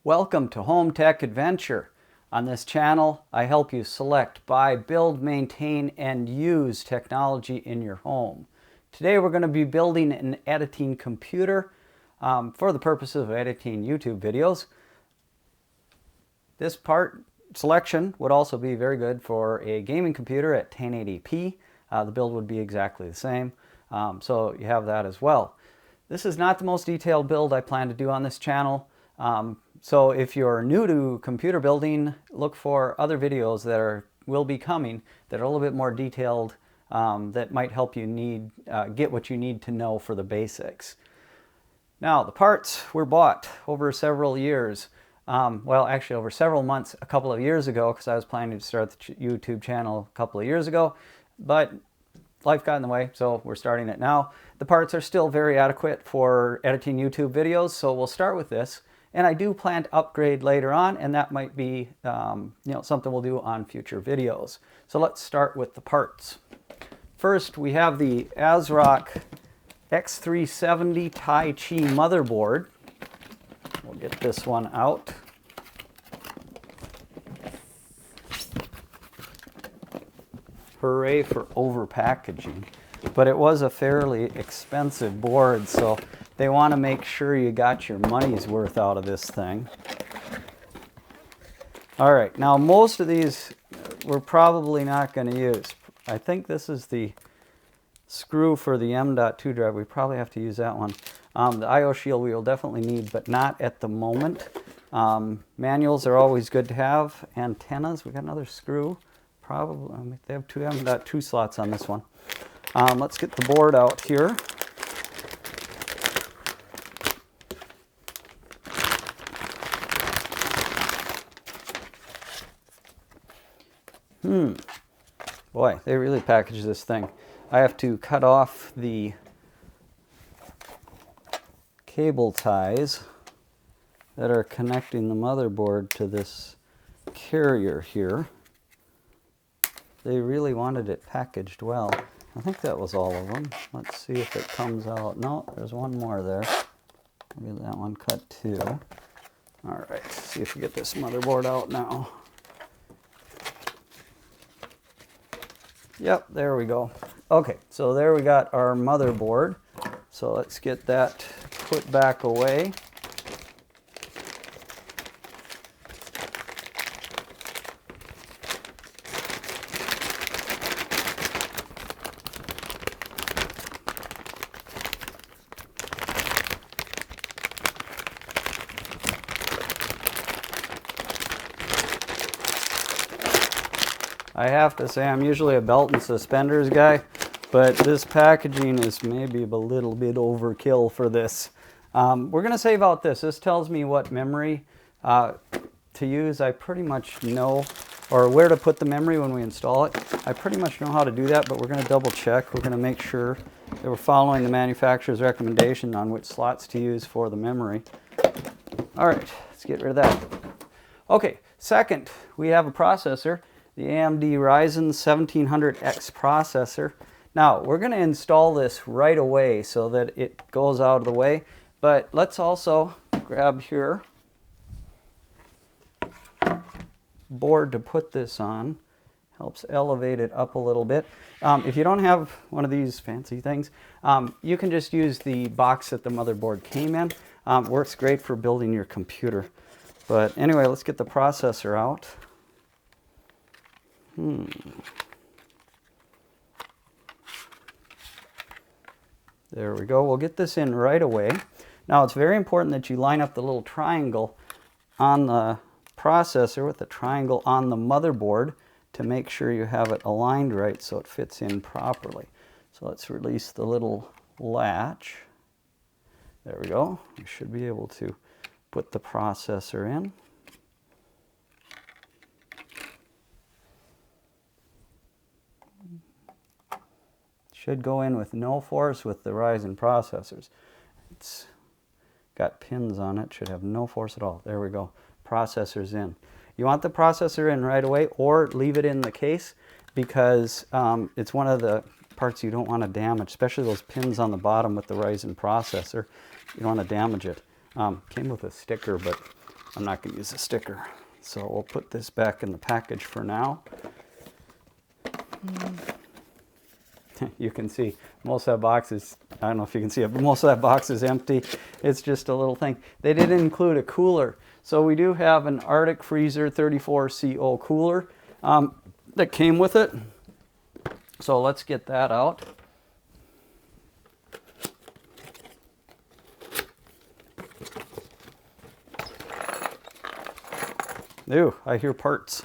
Welcome to Home Tech Adventure. On this channel, I help you select, buy, build, maintain, and use technology in your home. Today we're going to be building an editing computer for the purpose of editing YouTube videos. This part selection would also be very good for a gaming computer at 1080p. The build would be exactly the same, so you have that as well. This is not the most detailed build I plan to do on this channel. So if you're new to computer building, look for other videos that will be coming that are a little bit more detailed, that might help you get what you need to know for the basics. Now, the parts were bought over several years. Well, actually over several months a couple of years ago, because I was planning to start the YouTube channel a couple of years ago, but life got in the way, so we're starting it now. The parts are still very adequate for editing YouTube videos, so we'll start with this. And I do plan to upgrade later on, and that might be something we'll do on future videos. So let's start with the parts. First, we have the ASRock X370 Tai Chi motherboard. We'll get this one out. Hooray for over-packaging. But it was a fairly expensive board, so they want to make sure you got your money's worth out of this thing. All right, now most of these we're probably not going to use. I think this is the screw for the M.2 drive. We probably have to use that one. The I/O shield we will definitely need, but not at the moment. Manuals are always good to have. Antennas, we got another screw. Probably, they have two M.2 slots on this one. Let's get the board out here. Boy, they really packaged this thing. I have to cut off the cable ties that are connecting the motherboard to this carrier here. They really wanted it packaged well. I think that was all of them. Let's see if it comes out. No, there's one more there. We'll get that one cut too. All right, see if we get this motherboard out now. Yep, there we go. Okay, so there we got our motherboard. So let's get that put back away. I have to say I'm usually a belt and suspenders guy, but this packaging is maybe a little bit overkill for this. We're going to save out this. This tells me what memory to use. I pretty much know, or where to put the memory when we install it. I pretty much know how to do that, but we're going to double check. We're going to make sure that we're following the manufacturer's recommendation on which slots to use for the memory. All right, let's get rid of that. Okay, second, we have a processor. The AMD Ryzen 1700X processor. Now, we're going to install this right away so that it goes out of the way, but let's also grab here board to put this on. Helps elevate it up a little bit. If you don't have one of these fancy things, you can just use the box that the motherboard came in. Works great for building your computer. But anyway, let's get the processor out. There we go. We'll get this in right away. Now, it's very important that you line up the little triangle on the processor with the triangle on the motherboard to make sure you have it aligned right so it fits in properly. So let's release the little latch. There we go. You should be able to put the processor in. Should go in with no force with the Ryzen processors. It's got pins on it, should have no force at all. There we go, processor's in. You want the processor in right away or leave it in the case because it's one of the parts you don't want to damage, especially those pins on the bottom with the Ryzen processor. You don't want to damage it. Came with a sticker, but I'm not going to use a sticker. So we'll put this back in the package for now. You can see most of that box is, I don't know if you can see it, but most of that box is empty. It's just a little thing. They didn't include a cooler. So we do have an Arctic Freezer 34CO cooler that came with it. So let's get that out. Ew, I hear parts.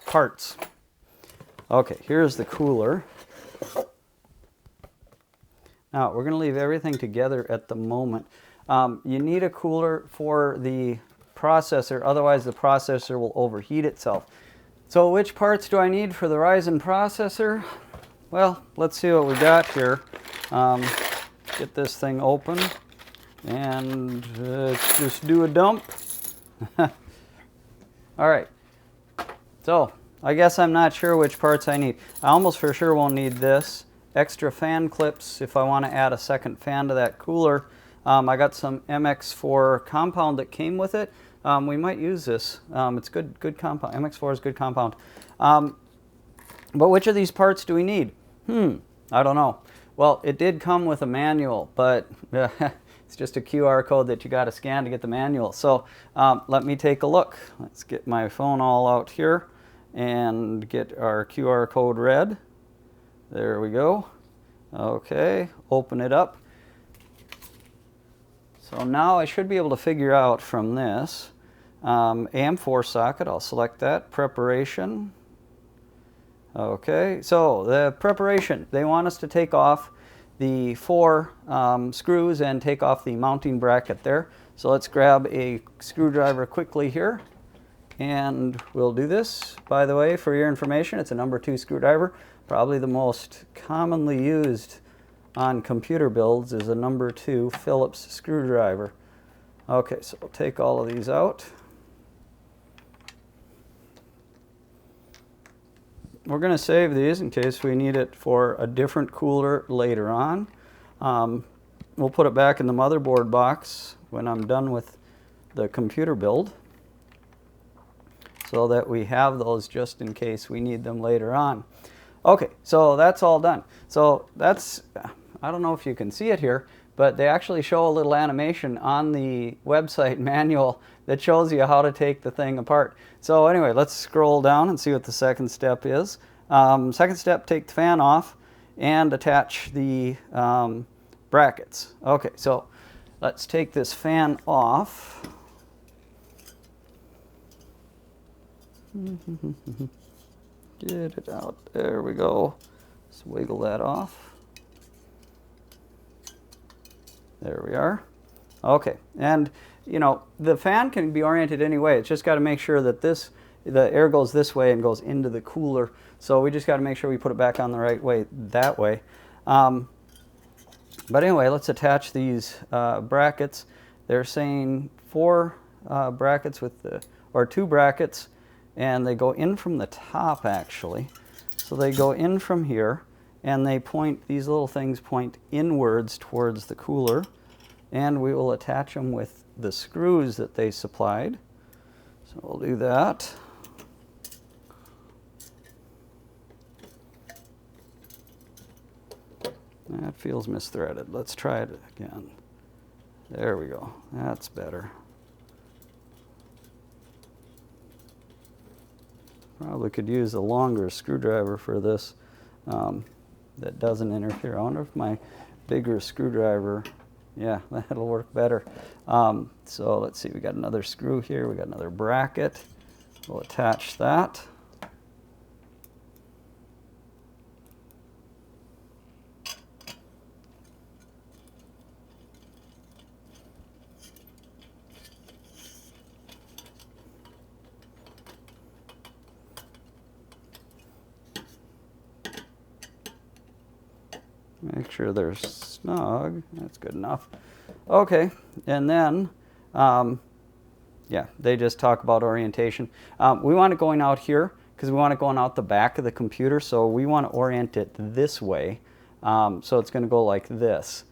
Parts. Okay, here's the cooler. Now, we're going to leave everything together at the moment. You need a cooler for the processor, otherwise the processor will overheat itself. So which parts do I need for the Ryzen processor? Well, let's see what we got here. Get this thing open and let's just do a dump. All right, so I guess I'm not sure which parts I need. I almost for sure won't need this. Extra fan clips if I want to add a second fan to that cooler. I got some MX4 compound that came with it. We might use this. It's good compound. MX4 is good compound. But which of these parts do we need? I don't know. Well, it did come with a manual, but it's just a QR code that you got to scan to get the manual. So let me take a look. Let's get my phone all out here and get our QR code read. There we go. Okay, open it up. So now I should be able to figure out from this AM4 socket. I'll select that. Preparation. Okay, so the preparation. They want us to take off the 4 screws and take off the mounting bracket there. So let's grab a screwdriver quickly here. And we'll do this. By the way, for your information, it's a number 2 screwdriver. Probably the most commonly used on computer builds is a number 2 Phillips screwdriver. Okay, so we'll take all of these out. We're going to save these in case we need it for a different cooler later on. We'll put it back in the motherboard box when I'm done with the computer build, so that we have those just in case we need them later on. Okay, so that's all done. So that's, I don't know if you can see it here, but they actually show a little animation on the website manual that shows you how to take the thing apart. So anyway, let's scroll down and see what the second step is. Second step, take the fan off and attach the brackets. Okay, so let's take this fan off. Get it out. There we go. Let's wiggle that off. There we are. Okay, and you know, the fan can be oriented any way. It's just got to make sure that the air goes this way and goes into the cooler. So we just got to make sure we put it back on the right way, that way. But anyway, let's attach these brackets. They're saying 4 brackets with the, or 2 brackets, and they go in from the top actually. So they go in from here, and they point, these little things point inwards towards the cooler, and we will attach them with the screws that they supplied. So we'll do that. That feels misthreaded. Let's try it again. There we go. That's better. Probably could use a longer screwdriver for this that doesn't interfere. I wonder if my bigger screwdriver, yeah, that'll work better. So let's see, we got another screw here, we got another bracket. We'll attach that. Make sure they're snug. That's good enough. Okay, and then, yeah, they just talk about orientation. We want it going out here because we want it going out the back of the computer, so we want to orient it this way. So it's going to go like this.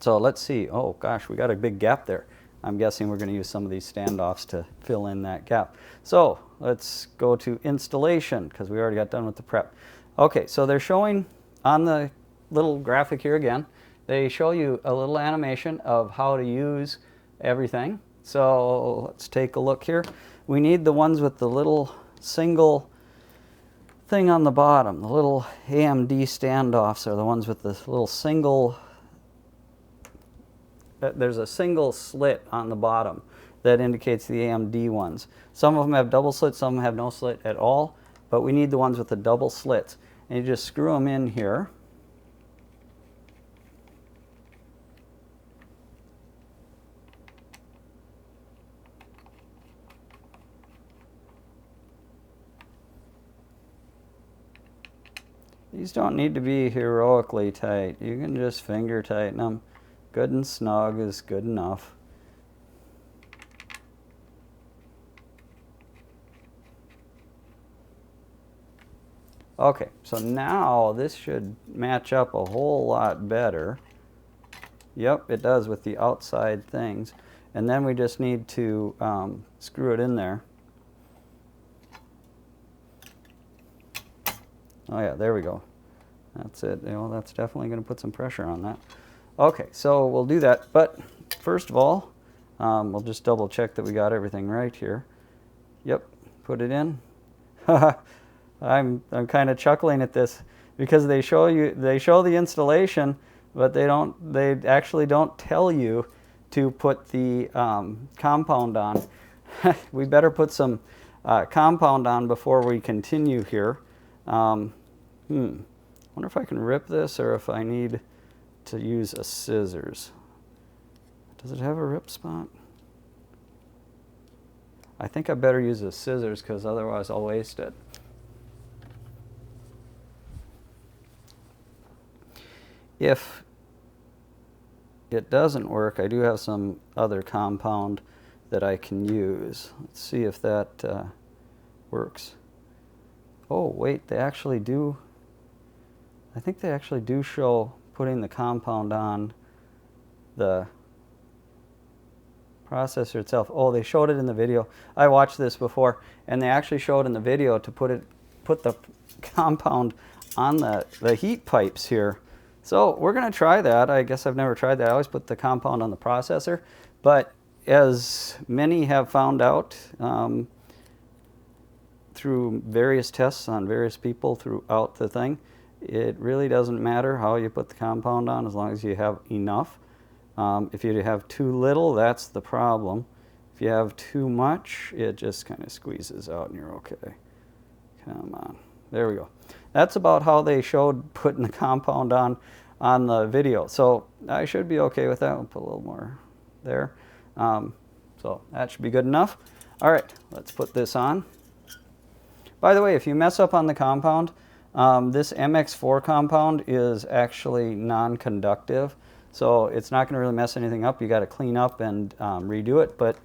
So let's see. Oh gosh, we got a big gap there. I'm guessing we're going to use some of these standoffs to fill in that gap. So let's go to installation because we already got done with the prep. Okay, so they're showing on the little graphic here again, they show you a little animation of how to use everything. So let's take a look here. We need the ones with the little single thing on the bottom. The little AMD standoffs are the ones with this little single, there's a single slit on the bottom that indicates the AMD ones. Some of them have double slits, some of them have no slit at all, but we need the ones with the double slits. And you just screw them in here. These don't need to be heroically tight. You can just finger tighten them. Good and snug is good enough. Okay, so now this should match up a whole lot better. Yep, it does with the outside things. And then we just need to screw it in there. Oh yeah, there we go. That's it. You know, that's definitely going to put some pressure on that. Okay, so we'll do that. But first of all, we'll just double check that we got everything right here. Yep, put it in. I'm kind of chuckling at this because they show the installation, but they actually don't tell you to put the compound on. We better put some compound on before we continue here. Wonder if I can rip this or if I need to use a scissors. Does it have a rip spot? I think I better use a scissors because otherwise I'll waste it. If it doesn't work, I do have some other compound that I can use. Let's see if that works. Oh wait, they actually do. I think they actually do show putting the compound on the processor itself. Oh, they showed it in the video. I watched this before, and they actually showed in the video to put the compound on the heat pipes here. So we're going to try that. I guess I've never tried that. I always put the compound on the processor, but as many have found out through various tests on various people throughout the thing, it really doesn't matter how you put the compound on as long as you have enough. If you have too little, that's the problem. If you have too much, it just kind of squeezes out and you're okay. Come on. There we go. That's about how they showed putting the compound on the video. So I should be okay with that. We'll put a little more there. So that should be good enough. All right, let's put this on. By the way, if you mess up on the compound, this MX4 compound is actually non-conductive. So it's not going to really mess anything up. You got to clean up and redo it, but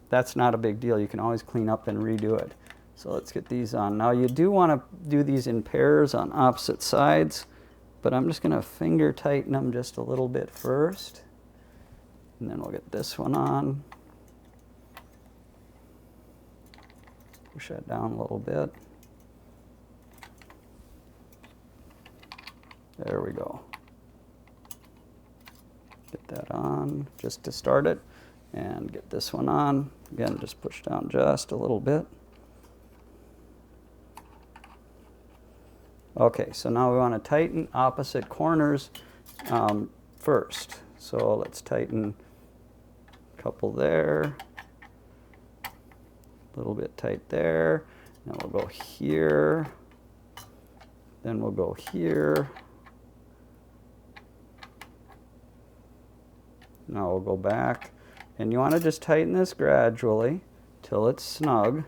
that's not a big deal. You can always clean up and redo it. So let's get these on. Now you do want to do these in pairs on opposite sides, but I'm just going to finger tighten them just a little bit first. And then we'll get this one on. Push that down a little bit. There we go. Get that on just to start it, and get this one on. Again, just push down just a little bit. Okay, so now we want to tighten opposite corners first. So let's tighten a couple there, a little bit tight there, and we'll go here, then we'll go here. Now we'll go back, and you want to just tighten this gradually till it's snug.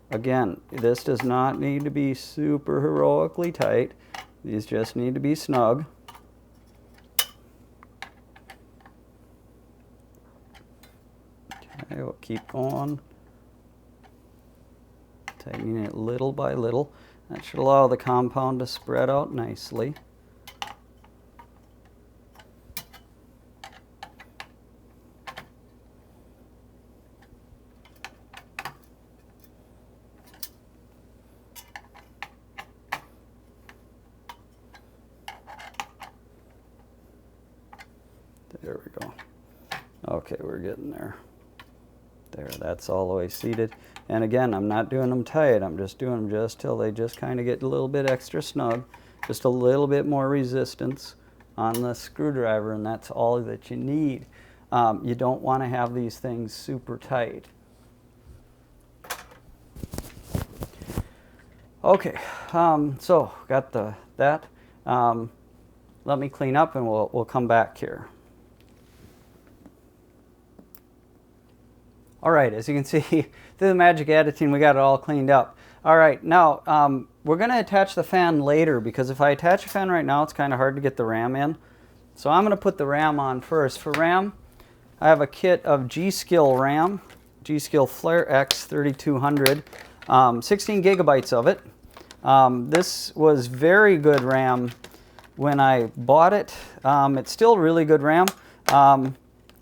Again, this does not need to be super heroically tight. These just need to be snug. Okay, we'll keep going. Tightening it little by little. That should allow the compound to spread out nicely. Okay, we're getting there. There, that's all the way seated. And again, I'm not doing them tight. I'm just doing them just till they just kind of get a little bit extra snug. Just a little bit more resistance on the screwdriver, and that's all that you need. You don't want to have these things super tight. Okay, so got that. Let me clean up and we'll come back here. All right, as you can see, through the magic editing, we got it all cleaned up. All right, now we're going to attach the fan later, because if I attach a fan right now, it's kind of hard to get the RAM in. So I'm going to put the RAM on first. For RAM, I have a kit of G-Skill RAM, G-Skill Flare X 3200, 16 gigabytes of it. This was very good RAM when I bought it. It's still really good RAM.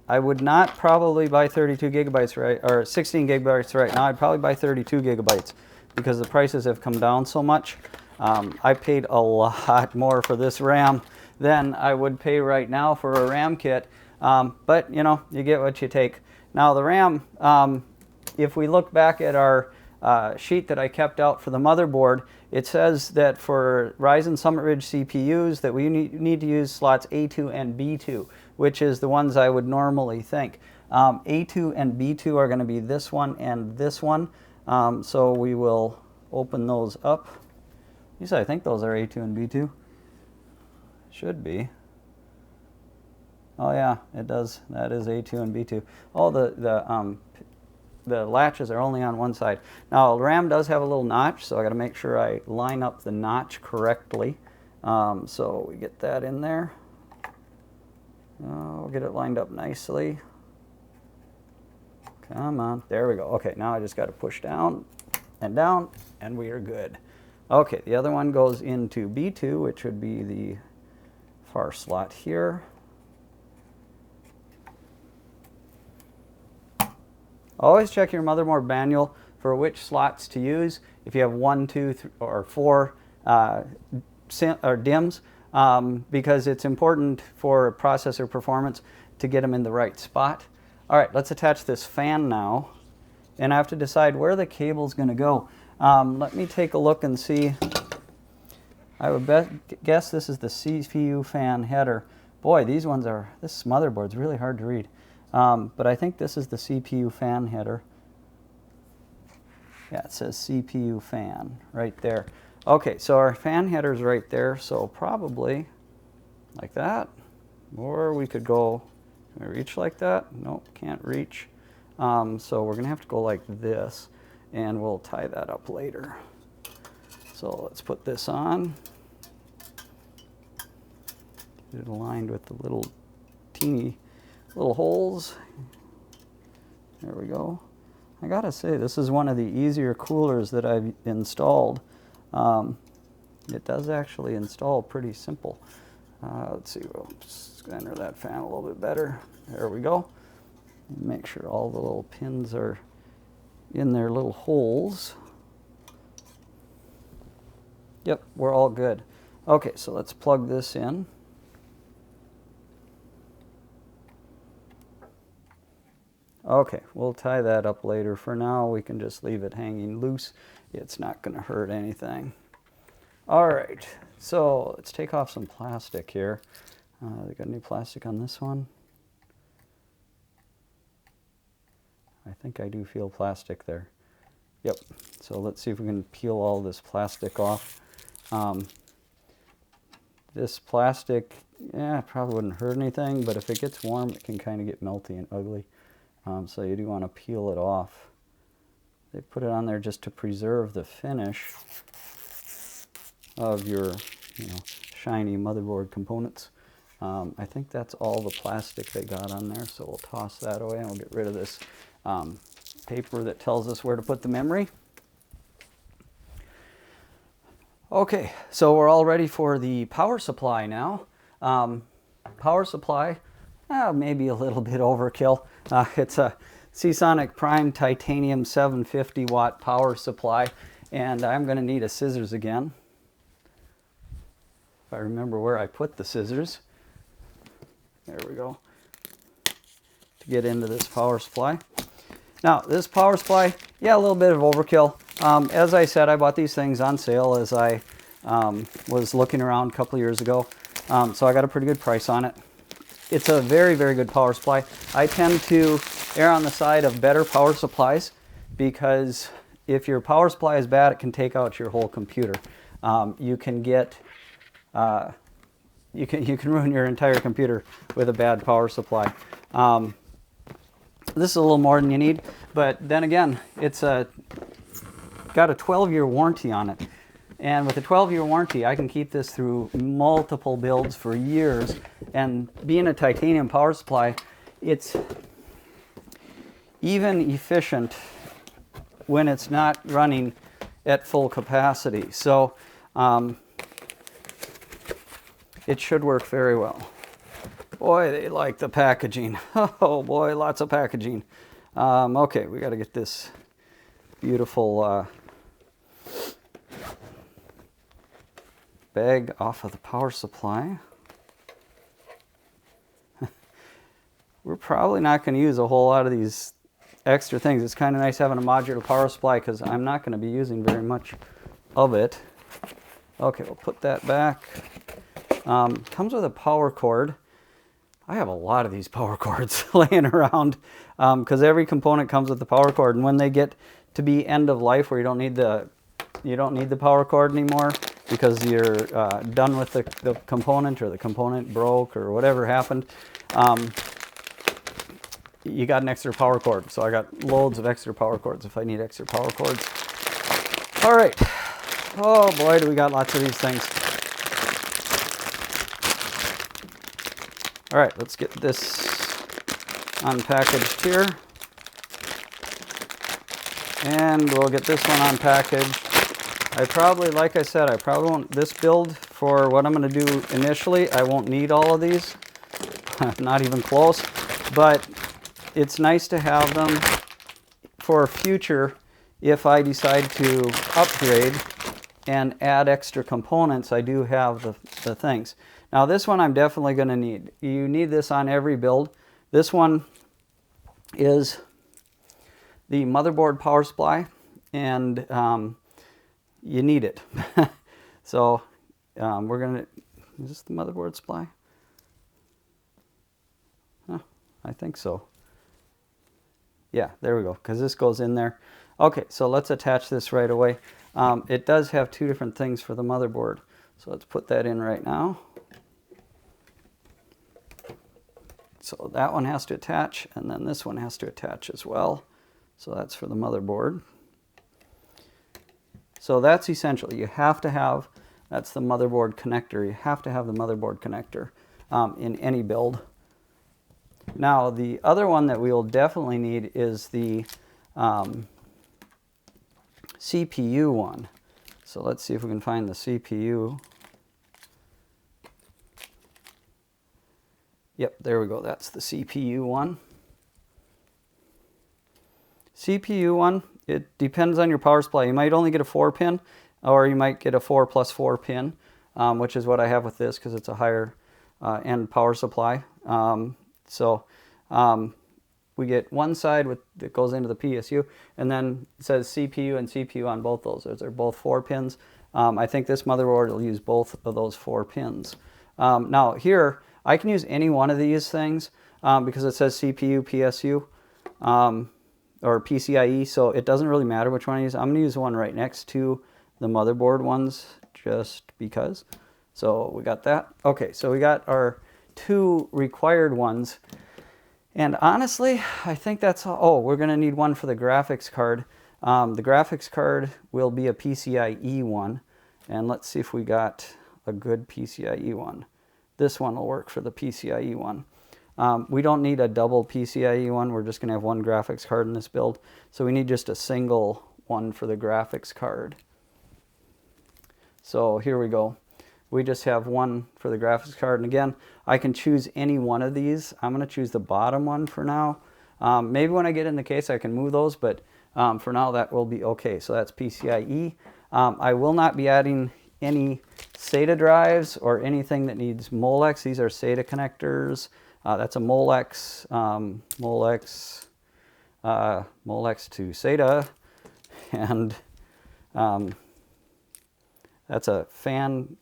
I would not probably buy 32 gigabytes or 16 gigabytes right now. I'd probably buy 32 gigabytes because the prices have come down so much. I paid a lot more for this RAM than I would pay right now for a RAM kit. But you know, you get what you take. Now the RAM, if we look back at our sheet that I kept out for the motherboard, it says that for Ryzen Summit Ridge CPUs that we need to use slots A2 and B2, which is the ones I would normally think. A2 and B2 are going to be this one and this one. So we will open those up. Yes, I think those are A2 and B2. Should be. Oh yeah, it does. That is A2 and B2. Oh, the latches are only on one side. Now, RAM does have a little notch, so I got to make sure I line up the notch correctly. So we get that in there. We'll get it lined up nicely. Come on, there we go. Okay, now I just got to push down, and we are good. Okay, the other one goes into B2, which would be the far slot here. Always check your motherboard manual for which slots to use. If you have 1, 2, 3, or 4 DIMMs, because it's important for processor performance to get them in the right spot. All right, let's attach this fan now, and I have to decide where the cable's going to go. Let me take a look and see. I would guess this is the CPU fan header. Boy, this motherboard's really hard to read. But I think this is the CPU fan header. Yeah, it says CPU fan right there. Okay, so our fan header's right there, so probably like that. Or we could go, can we reach like that? Nope, can't reach. So we're gonna have to go like this, and we'll tie that up later. So let's put this on. Get it aligned with the little teeny little holes. There we go. I gotta say, this is one of the easier coolers that I've installed. It does actually install pretty simple. Let's see, we'll enter that fan a little bit better. There we go. Make sure all the little pins are in their little holes. Yep, we're all good. Okay, so let's plug this in. Okay, we'll tie that up later. For now, we can just leave it hanging loose. It's not going to hurt anything. All right, so let's take off some plastic here. They got new plastic on this one. I think I do feel plastic there. Yep, so let's see if we can peel all this plastic off. This plastic, probably wouldn't hurt anything, but if it gets warm, it can kind of get melty and ugly. So you do want to peel it off. They put it on there just to preserve the finish of your, shiny motherboard components. I think that's all the plastic they got on there, so we'll toss that away and we'll get rid of this paper that tells us where to put the memory. Okay, so we're all ready for the power supply now. Power supply, maybe a little bit overkill. It's a Seasonic Prime Titanium 750 watt power supply, and I'm going to need a scissors again. If I remember where I put the scissors. There we go. to get into this power supply. Now, this power supply, yeah, a little bit of overkill. As I said, I bought these things on sale as I was looking around a couple of years ago. So I got a pretty good price on it. It's a very, very good power supply. I tend to err on the side of better power supplies because if your power supply is bad, it can take out your whole computer. You can ruin your entire computer with a bad power supply. This is a little more than you need, but then again, it's got a 12-year warranty on it. And with a 12-year warranty, I can keep this through multiple builds for years. And being a titanium power supply, it's even efficient when it's not running at full capacity. So it should work very well. Boy, they like the packaging. Oh boy, lots of packaging. Okay, we got to get this beautiful bag off of the power supply. We're probably not going to use a whole lot of these extra things. It's kind of nice having a modular power supply because I'm not going to be using very much of it. Okay, we'll put that back. Comes with a power cord. I have a lot of these power cords laying around because every component comes with the power cord, and when they get to be end of life where you don't need the power cord anymore because you're done with the component, or the component broke or whatever happened, you got an extra power cord. So I got loads of extra power cords if I need extra power cords. All right. Oh boy, do we got lots of these things. All right, let's get this unpackaged here. And we'll get this one unpackaged. I probably, like I said, I probably won't, this build for what I'm going to do initially, I won't need all of these. Not even close. But it's nice to have them for future if I decide to upgrade and add extra components. I do have the things. Now this one I'm definitely going to need. You need this on every build. This one is the motherboard power supply, and you need it. So we're going to, is this the motherboard supply? Huh, I think so. Yeah, there we go, because this goes in there. Okay, so let's attach this right away. It does have two different things for the motherboard. So let's put that in right now. So that one has to attach, and then this one has to attach as well. So that's for the motherboard. So that's essential. You have to have, that's the motherboard connector. You have to have the motherboard connector in any build. Now the other one that we will definitely need is the CPU one. So let's see if we can find the CPU. Yep, there we go. That's the CPU one. CPU one, it depends on your power supply. You might only get a 4-pin, or you might get a 4+4 pin, which is what I have with this because it's a higher end power supply. We get one side that goes into the PSU, and then it says CPU and CPU on both those. Those are both 4 pins. I think this motherboard will use both of those 4 pins. Now here, I can use any one of these things because it says CPU, PSU, or PCIe, so it doesn't really matter which one I use. I'm going to use the one right next to the motherboard ones just because. So we got that. Okay, so we got our 2 required ones. And honestly, I think that's all. Oh, we're going to need one for the graphics card. The graphics card will be a PCIe one. And let's see if we got a good PCIe one. This one will work for the PCIe one. We don't need a double PCIe one. We're just going to have one graphics card in this build. So we need just a single one for the graphics card. So here we go. We just have one for the graphics card. And again, I can choose any one of these. I'm going to choose the bottom one for now. Maybe when I get in the case I can move those, but for now that will be okay. So that's PCIe. I will not be adding any SATA drives or anything that needs Molex. These are SATA connectors. That's a Molex, Molex to SATA, and that's a fan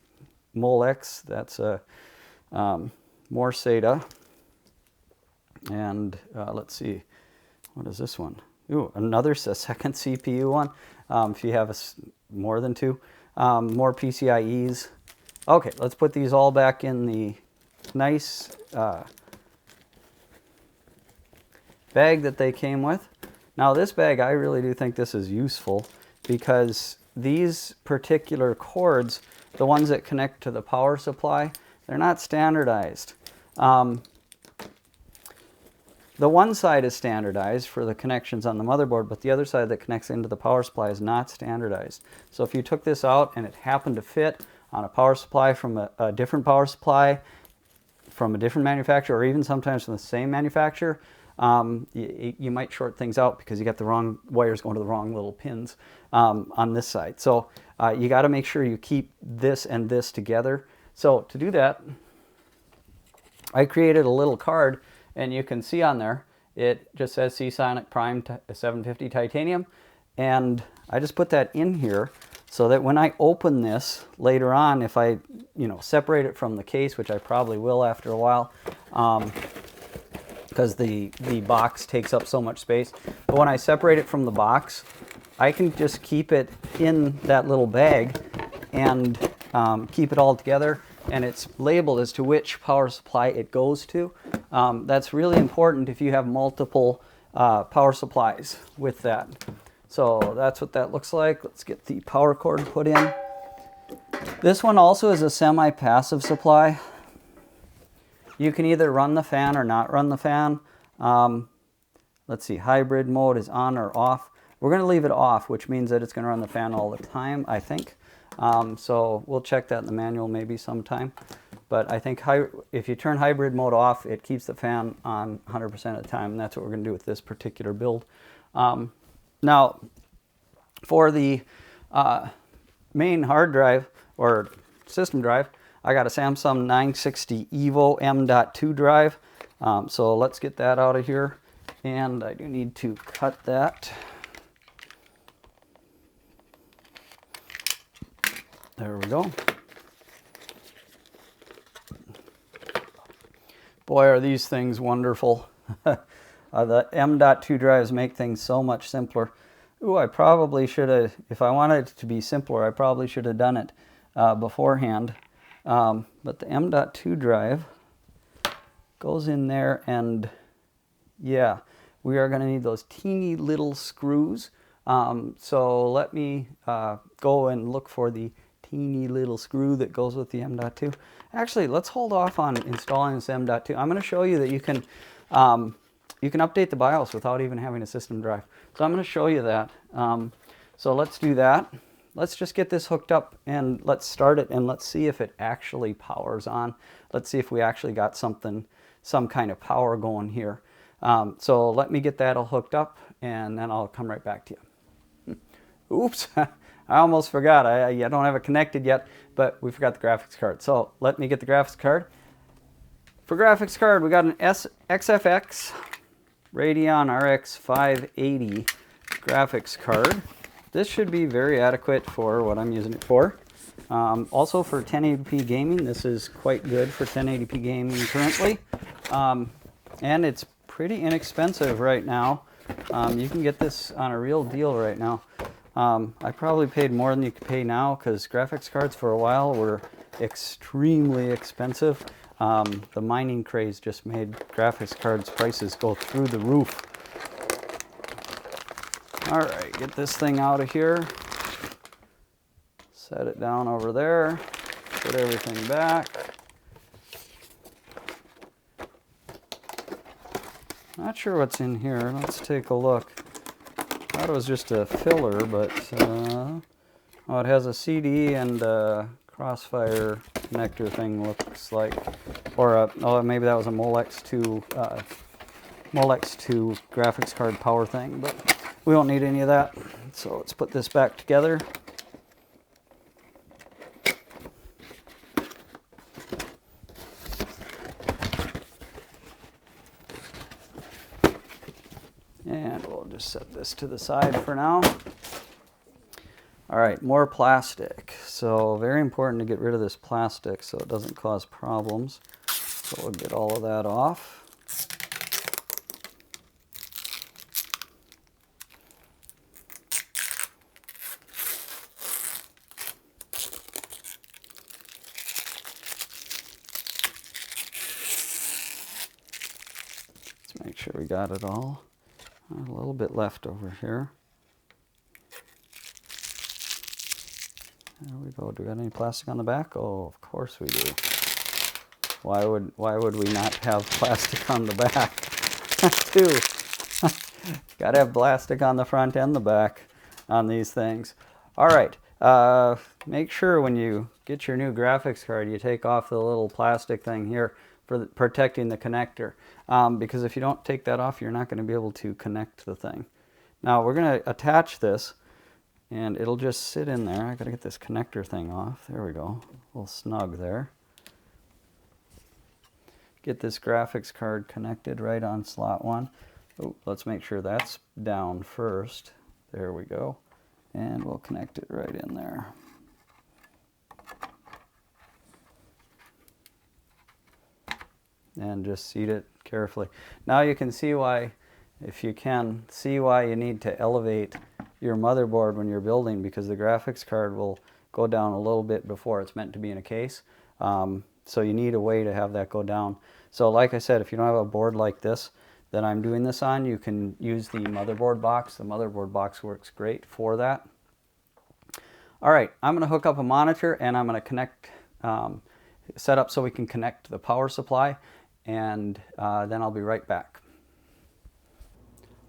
Molex. That's a more SATA, and let's see, what is this one? Ooh, a second CPU one. If you have more than two, more PCIe's. Okay, let's put these all back in the nice bag that they came with. Now this bag, I really do think this is useful because these particular cords, the ones that connect to the power supply, they're not standardized. The one side is standardized for the connections on the motherboard, but the other side that connects into the power supply is not standardized. So if you took this out and it happened to fit on a power supply from a different power supply, from a different manufacturer, or even sometimes from the same manufacturer, you might short things out because you got the wrong wires going to the wrong little pins on this side. So you got to make sure you keep this and this together. So to do that, I created a little card, and you can see on there, it just says Seasonic Prime 750 Titanium. And I just put that in here so that when I open this later on, if I separate it from the case, which I probably will after a while, because the box takes up so much space. But when I separate it from the box, I can just keep it in that little bag and keep it all together. And it's labeled as to which power supply it goes to. That's really important if you have multiple power supplies with that. So that's what that looks like. Let's get the power cord put in. This one also is a semi-passive supply. You can either run the fan or not run the fan. Let's see, hybrid mode is on or off. We're going to leave it off, which means that it's going to run the fan all the time, I think. So we'll check that in the manual maybe sometime. But I think if you turn hybrid mode off, it keeps the fan on 100% of the time, and that's what we're going to do with this particular build. Now, for the main hard drive or system drive, I got a Samsung 960 EVO M.2 drive. So let's get that out of here. And I do need to cut that. There we go. Boy, are these things wonderful. The M.2 drives make things so much simpler. Ooh, I probably should have, if I wanted it to be simpler, I probably should have done it beforehand. But the M.2 drive goes in there, and yeah, we are going to need those teeny little screws. So let me go and look for the teeny little screw that goes with the M.2. Actually, let's hold off on installing this M.2. I'm going to show you that you can update the BIOS without even having a system drive. So I'm going to show you that. So let's do that. Let's just get this hooked up and let's start it, and let's see if it actually powers on. Let's see if we actually got some kind of power going here. So let me get that all hooked up, and then I'll come right back to you. Oops, I almost forgot. I don't have it connected yet, but we forgot the graphics card. So let me get the graphics card. For graphics card, we got an XFX Radeon RX 580 graphics card. This should be very adequate for what I'm using it for. Also for 1080p gaming, this is quite good for 1080p gaming currently. And it's pretty inexpensive right now. You can get this on a real deal right now. I probably paid more than you could pay now because graphics cards for a while were extremely expensive. The mining craze just made graphics cards prices go through the roof. All right, get this thing out of here. Set it down over there. Put everything back. Not sure what's in here. Let's take a look. Thought it was just a filler, but oh, it has a CD and a Crossfire connector thing, looks like, or oh, maybe that was a Molex 2 graphics card power thing, but we don't need any of that. So let's put this back together. just set this to the side for now. All right, more plastic. So very important to get rid of this plastic so it doesn't cause problems. So we'll get all of that off. Let's make sure we got it all. A little bit left over here. There we go. Do we got any plastic on the back? Oh, of course we do. Why would we not have plastic on the back too? Got to have plastic on the front and the back on these things. All right. Make sure when you get your new graphics card, you take off the little plastic thing here for protecting the connector. Because if you don't take that off, you're not going to be able to connect the thing. Now we're going to attach this, and it'll just sit in there. I got to get this connector thing off. There we go. A little snug there. Get this graphics card connected right on slot 1. Oh, let's make sure that's down first. There we go. And we'll connect it right in there. And just seat it carefully. Now you can see why, if you can, see why you need to elevate your motherboard when you're building, because the graphics card will go down a little bit before it's meant to be in a case. So you need a way to have that go down. So like I said, if you don't have a board like this that I'm doing this on, you can use the motherboard box. The motherboard box works great for that. All right, I'm going to hook up a monitor, and I'm going to connect, set up so we can connect the power supply, and then I'll be right back.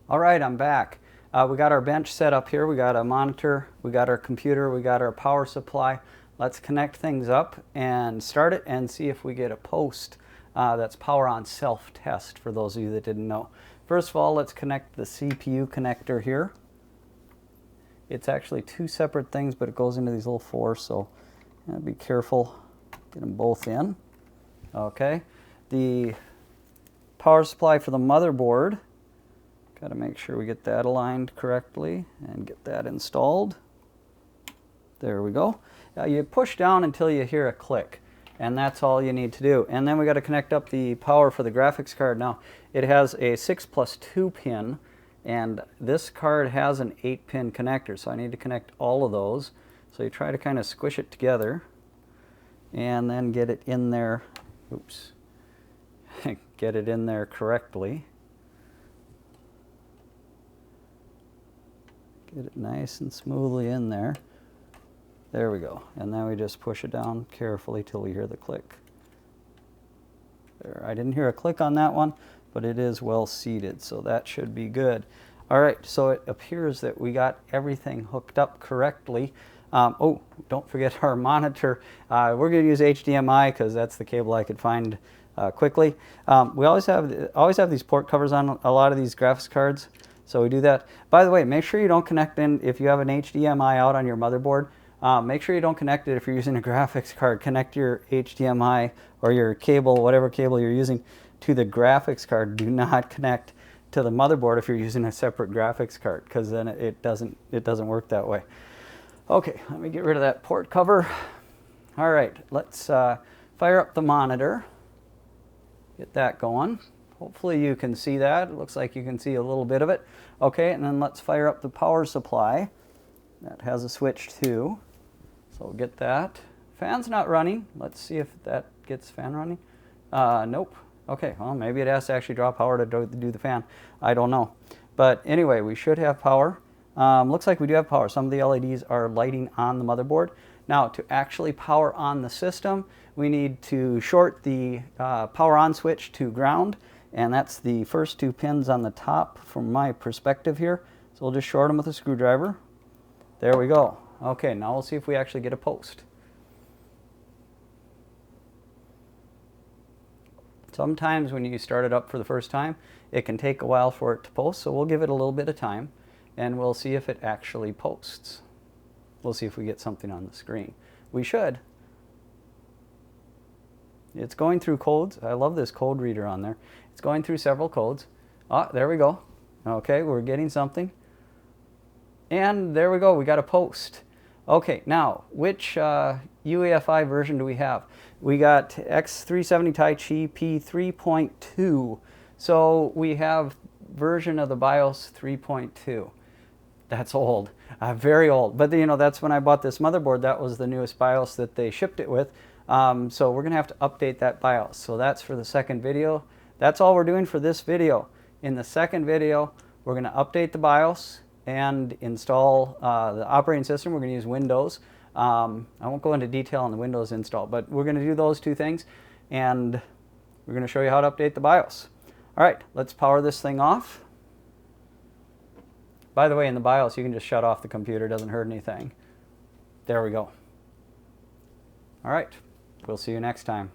All right, I'm back. We got our bench set up here. We got a monitor, we got our computer, we got our power supply. Let's connect things up and start it and see if we get a post that's power on self-test, for those of you that didn't know. First of all, let's connect the CPU connector here. It's actually two separate things, but it goes into these little fours, so be careful. Get them both in. Okay. The power supply for the motherboard, got to make sure we get that aligned correctly and get that installed. There we go. Now you push down until you hear a click, and that's all you need to do. And then we got to connect up the power for the graphics card. Now it has a 6+2 pin, and this card has an 8-pin connector, so I need to connect all of those. So you try to kind of squish it together and then get it in there. Oops. Get it in there correctly. Get it nice and smoothly in there. There we go. And then we just push it down carefully till we hear the click. There. I didn't hear a click on that one, but it is well seated, so that should be good. All right, so it appears that we got everything hooked up correctly. Oh, don't forget our monitor. We're going to use HDMI because that's the cable I could find quickly. We always have these port covers on a lot of these graphics cards, so we do that. By the way, make sure you don't connect in if you have an HDMI out on your motherboard. Make sure you don't connect it if you're using a graphics card. Connect your HDMI or your cable, whatever cable you're using, to the graphics card. Do not connect to the motherboard if you're using a separate graphics card, because then it doesn't work that way. Okay, let me get rid of that port cover. All right, let's fire up the monitor. Get that going. Hopefully you can see that. It looks like you can see a little bit of it. Okay, and then let's fire up the power supply. That has a switch too. So we'll get that. Fan's not running. Let's see if that gets fan running. Nope. Okay, well, maybe it has to actually draw power to do the fan. I don't know. But anyway, we should have power. Looks like we do have power. Some of the LEDs are lighting on the motherboard. Now, to actually power on the system, we need to short the power on switch to ground, and that's the first two pins on the top from my perspective here. So we'll just short them with a screwdriver. There we go. Okay, now we'll see if we actually get a post. Sometimes when you start it up for the first time, it can take a while for it to post, so we'll give it a little bit of time, and we'll see if it actually posts. We'll see if we get something on the screen. We should. It's going through codes. I love this code reader on there. It's going through several codes. Ah, there we go. Okay, we're getting something. And there we go, we got a post. Okay, now, which UEFI version do we have? We got X370 Tai Chi P3.2. So we have version of the BIOS 3.2. That's old, very old. But you know, that's when I bought this motherboard. That was the newest BIOS that they shipped it with. So we're gonna have to update that BIOS. So that's for the second video. That's all we're doing for this video. In the second video, we're gonna update the BIOS and install the operating system. We're gonna use Windows. I won't go into detail on the Windows install, but we're gonna do those two things, and we're gonna show you how to update the BIOS. All right, let's power this thing off. By the way, in the BIOS, you can just shut off the computer. It doesn't hurt anything. There we go. All right, we'll see you next time.